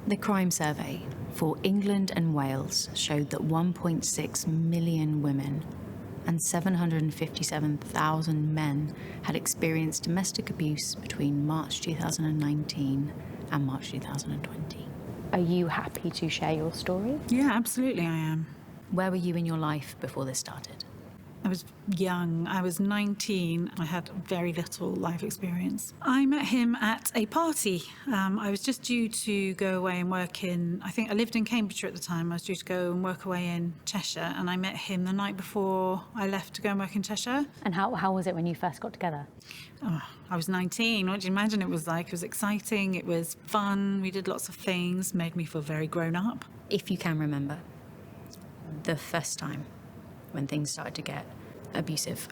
The crime survey for England and Wales showed that 1.6 million women and 757,000 men had experienced domestic abuse between March 2019 and March 2020. Are you happy to share your story? Yeah, absolutely I am. Where were you in your life before this started? I was young. I was 19. I had very little life experience. I met him at a party. I was just due to go away and work I think I lived in Cambridgeshire at the time. I was due to go and work away in Cheshire, and I met him the night before I left to go and work in Cheshire. And how was it when you first got together? Oh, I was 19. What do you imagine it was like? It was exciting. It was fun. We did lots of things, made me feel very grown up. If you can remember, the first time when things started to get abusive,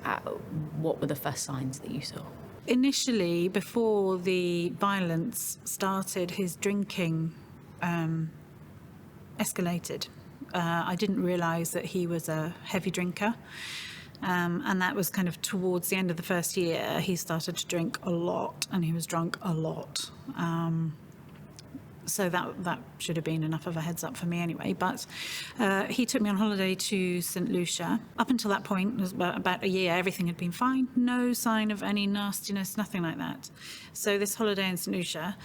what were the first signs that you saw? Initially, before the violence started, his drinking escalated. I didn't realise that he was a heavy drinker, and that was kind of towards the end of the first year. He started to drink a lot, and he was drunk a lot. So that should have been enough of a heads up for me anyway. But he took me on holiday to St Lucia. Up until that point, it was about a year, everything had been fine. No sign of any nastiness, nothing like that. So this holiday in St Lucia,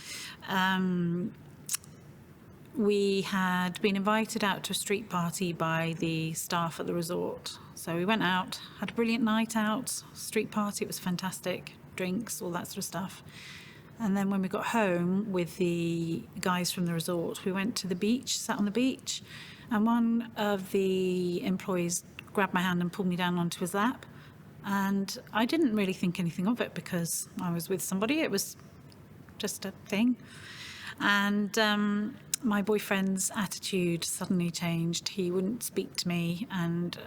we had been invited out to a street party by the staff at the resort. So we went out, had a brilliant night out, street party, it was fantastic, drinks, all that sort of stuff. And then when we got home with the guys from the resort, we went to the beach, sat on the beach, and one of the employees grabbed my hand and pulled me down onto his lap. And I didn't really think anything of it because I was with somebody. It was just a thing. And my boyfriend's attitude suddenly changed. He wouldn't speak to me, and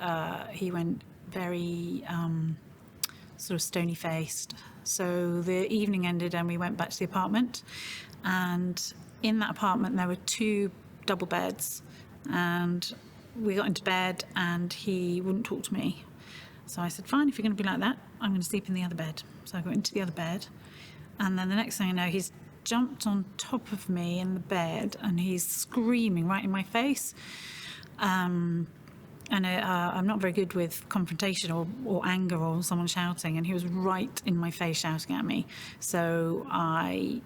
he went very sort of stony-faced. So the evening ended and we went back to the apartment, and in that apartment there were 2 double beds, and we got into bed and he wouldn't talk to me. So I said, fine, if you're going to be like that, I'm going to sleep in the other bed. So I got into the other bed, and then the next thing I know, he's jumped on top of me in the bed and he's screaming right in my face. And I'm not very good with confrontation or anger or someone shouting, and he was right in my face shouting at me. So I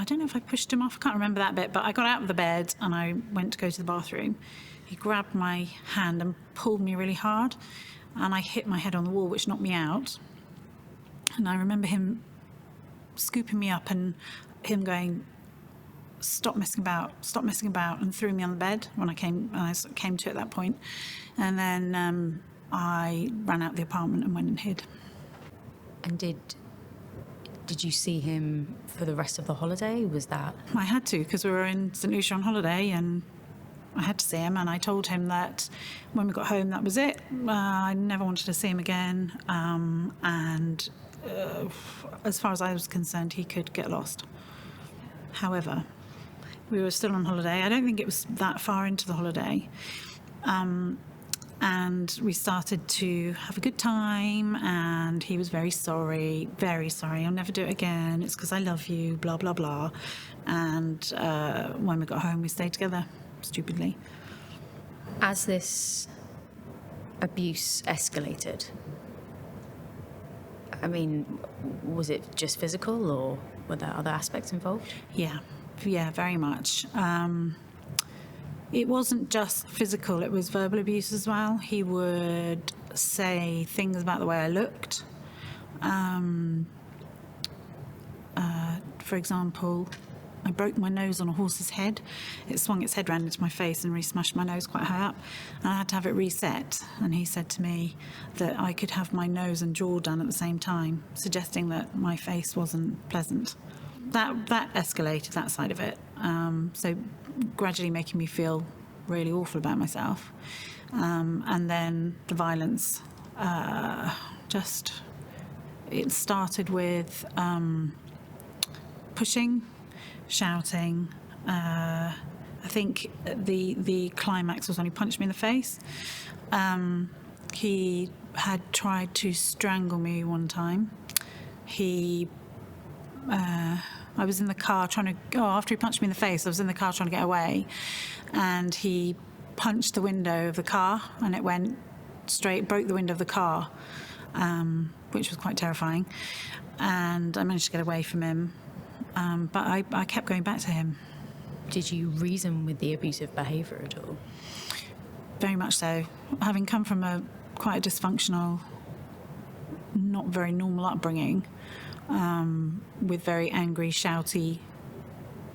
don't know if I pushed him off, I can't remember that bit, but I got out of the bed and I went to go to the bathroom. He grabbed my hand and pulled me really hard, and I hit my head on the wall, which knocked me out. And I remember him scooping me up and him going, stop messing about, and threw me on the bed when I came to at that point. And then I ran out the apartment and went and hid. And did you see him for the rest of the holiday? Was that... I had to, because we were in St Lucia on holiday, and I had to see him, and I told him that when we got home, that was it. I never wanted to see him again, and as far as I was concerned, he could get lost. However, we were still on holiday. I don't think it was that far into the holiday. And we started to have a good time, and he was very sorry, I'll never do it again. It's because I love you, blah, blah, blah. And when we got home, we stayed together, stupidly. As this abuse escalated, I mean, was it just physical, or were there other aspects involved? Yeah, very much. It wasn't just physical, it was verbal abuse as well. He would say things about the way I looked. For example, I broke my nose on a horse's head. It swung its head round into my face and really smashed my nose quite high up. And I had to have it reset. And he said to me that I could have my nose and jaw done at the same time, suggesting that my face wasn't pleasant. That escalated, that side of it. So gradually making me feel really awful about myself. And then the violence, it started with pushing, shouting. I think the climax was when he punched me in the face. He had tried to strangle me one time. He I was in the car after he punched me in the face, I was in the car trying to get away, and he punched the window of the car, and it went straight, broke the window of the car, which was quite terrifying. And I managed to get away from him, but I kept going back to him. Did you reason with the abusive behaviour at all? Very much so. Having come from quite a dysfunctional, not very normal upbringing, with very angry, shouty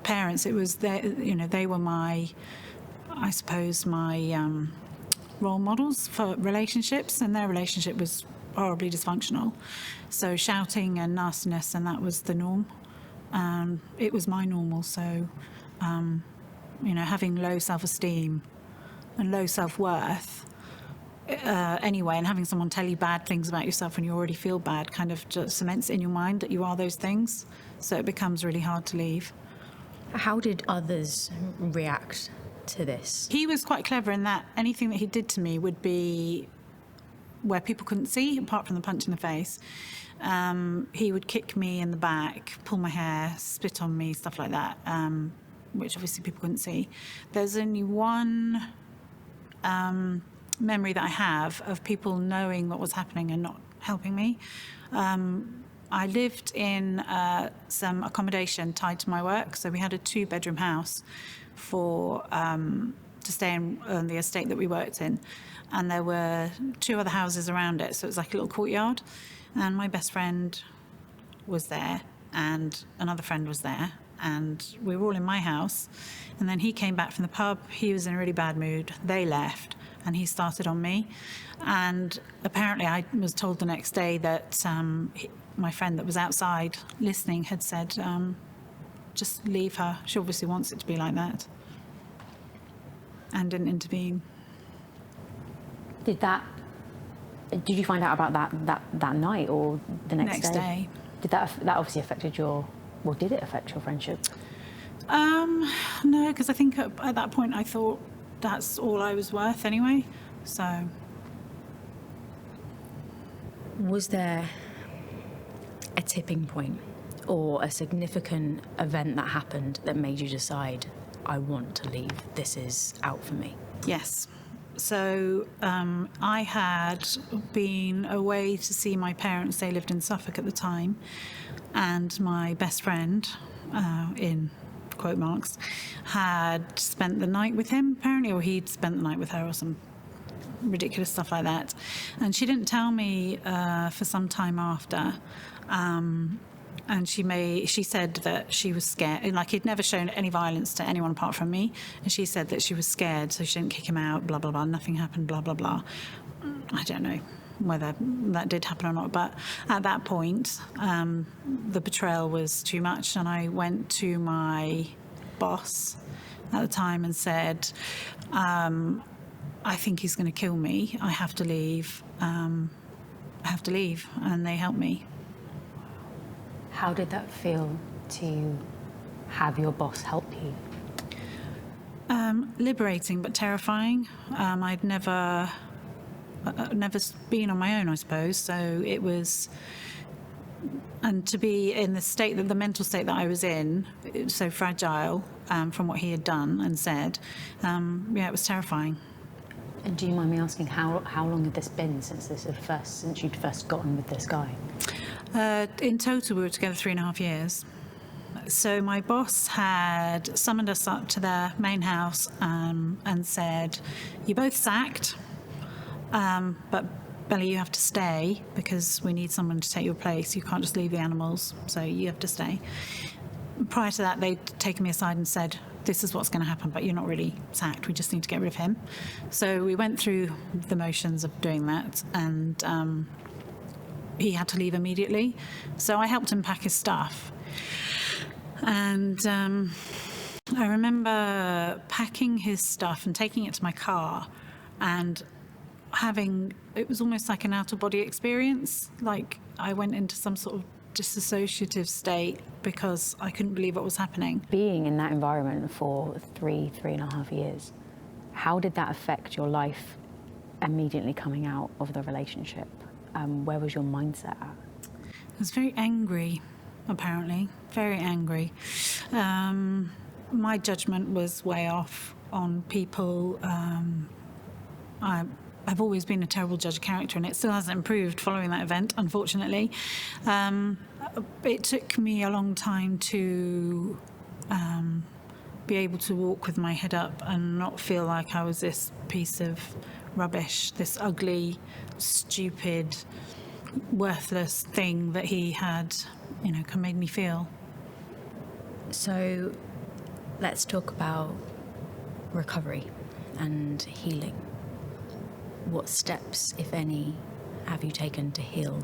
parents, it was they were my role models for relationships, and their relationship was horribly dysfunctional. So shouting and nastiness, and that was the norm. It was my normal. So, having low self-esteem and low self-worth anyway, and having someone tell you bad things about yourself when you already feel bad kind of just cements in your mind that you are those things. So it becomes really hard to leave. How did others react to this? He was quite clever in that anything that he did to me would be where people couldn't see, apart from the punch in the face. He would kick me in the back, pull my hair, spit on me, stuff like that, which obviously people couldn't see. There's only one memory that I have of people knowing what was happening and not helping me. I lived in some accommodation tied to my work, so we had a 2-bedroom house to stay in the estate that we worked in, and there were 2 other houses around it, so it was like a little courtyard. And my best friend was there, and another friend was there, and we were all in my house. And then he came back from the pub. He was in a really bad mood. They left, and he started on me. And apparently I was told the next day that my friend that was outside listening had said, just leave her. She obviously wants it to be like that. And didn't intervene. Did you find out about that night or the next day? Did that obviously affected did it affect your friendship? No, because I think at that point I thought that's all I was worth anyway. So. Was there a tipping point or a significant event that happened that made you decide, I want to leave, this is out for me? Yes. So I had been away to see my parents. They lived in Suffolk at the time. And my best friend, in quote marks, had spent the night with him, apparently, or he'd spent the night with her or some ridiculous stuff like that. And she didn't tell me for some time after. And she said that she was scared, like he'd never shown any violence to anyone apart from me, and she said that she was scared, so she didn't kick him out, blah, blah, blah, nothing happened, blah, blah, blah. I don't know whether that did happen or not, but at that point, the betrayal was too much, and I went to my boss at the time and said, I think he's going to kill me, I have to leave, and they helped me. How did that feel to have your boss help you? Liberating but terrifying. I'd never been on my own, I suppose. So it was, and to be in the mental state that I was in, it was so fragile from what he had done and said. It was terrifying. And do you mind me asking how long had this been since you'd first gotten with this guy? In total, we were together 3.5 years. So my boss had summoned us up to their main house and said, "You're both sacked, but Belly, you have to stay because we need someone to take your place. You can't just leave the animals, so you have to stay." Prior to that, they'd taken me aside and said, "This is what's going to happen, but you're not really sacked. We just need to get rid of him." So we went through the motions of doing that, and he had to leave immediately. So I helped him pack his stuff. And I remember packing his stuff and taking it to my car and it was almost like an out-of-body experience. Like I went into some sort of disassociative state because I couldn't believe what was happening. Being in that environment for 3.5 years, how did that affect your life immediately coming out of the relationship? Where was your mindset at? I was very angry. apparently, very angry. My judgment was way off on people. I've always been a terrible judge of character, and it still hasn't improved following that event, unfortunately. It took me a long time to be able to walk with my head up and not feel like I was this piece of rubbish, this ugly, stupid, worthless thing that he had, made me feel. So let's talk about recovery and healing. What steps, if any, have you taken to heal?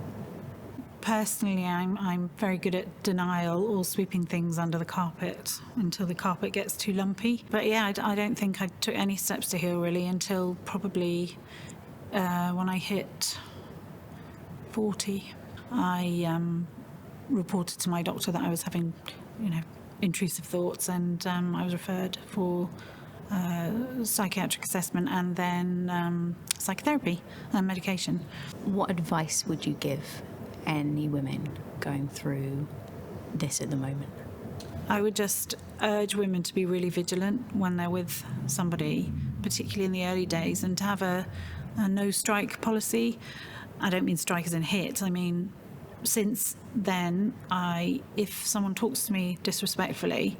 Personally, I'm very good at denial or sweeping things under the carpet until the carpet gets too lumpy. But yeah, I don't think I took any steps to heal really until probably when I hit 40. I reported to my doctor that I was having, intrusive thoughts, and I was referred for psychiatric assessment and then psychotherapy and medication. What advice would you give any women going through this at the moment? I would just urge women to be really vigilant when they're with somebody, particularly in the early days, and to have a no-strike policy. I don't mean strike as in hit. I mean, since then, if someone talks to me disrespectfully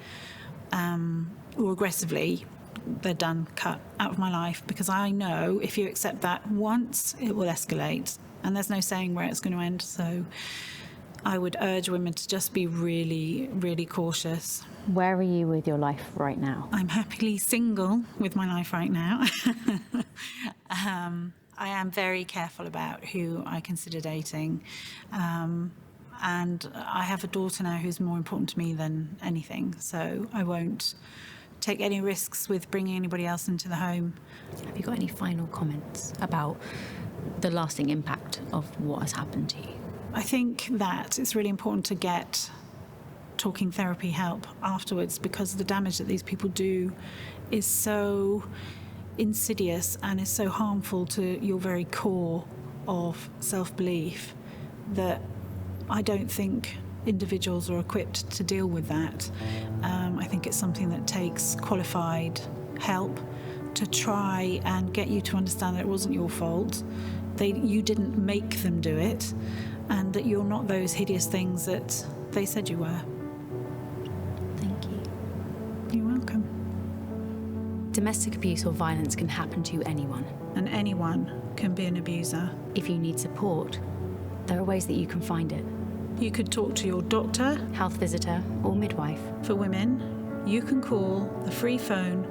or aggressively, they're done, cut out of my life, because I know if you accept that once, it will escalate, and there's no saying where it's going to end. So I would urge women to just be really, really cautious. Where are you with your life right now? I'm happily single with my life right now. I am very careful about who I consider dating. And I have a daughter now who's more important to me than anything. So I won't take any risks with bringing anybody else into the home. Have you got any final comments about the lasting impact of what has happened to you? I think that it's really important to get talking therapy help afterwards, because the damage that these people do is so insidious and is so harmful to your very core of self-belief that I don't think individuals are equipped to deal with that. I think it's something that takes qualified help to try and get you to understand that it wasn't your fault, you didn't make them do it, and that you're not those hideous things that they said you were. Thank you. You're welcome. Domestic abuse or violence can happen to anyone. And anyone can be an abuser. If you need support, there are ways that you can find it. You could talk to your doctor. Health visitor or midwife. For women, you can call the free phone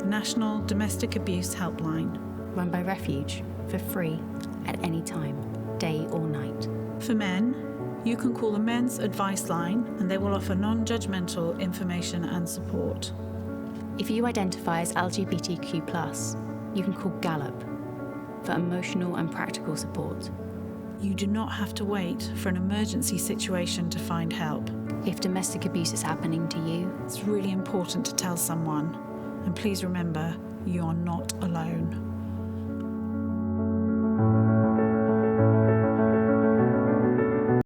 National Domestic Abuse Helpline. Run by Refuge for free at any time, day or night. For men, you can call the Men's Advice Line, and they will offer non-judgmental information and support. If you identify as LGBTQ+, you can call Gallup for emotional and practical support. You do not have to wait for an emergency situation to find help. If domestic abuse is happening to you, It's really important to tell someone. And please remember, you are not alone.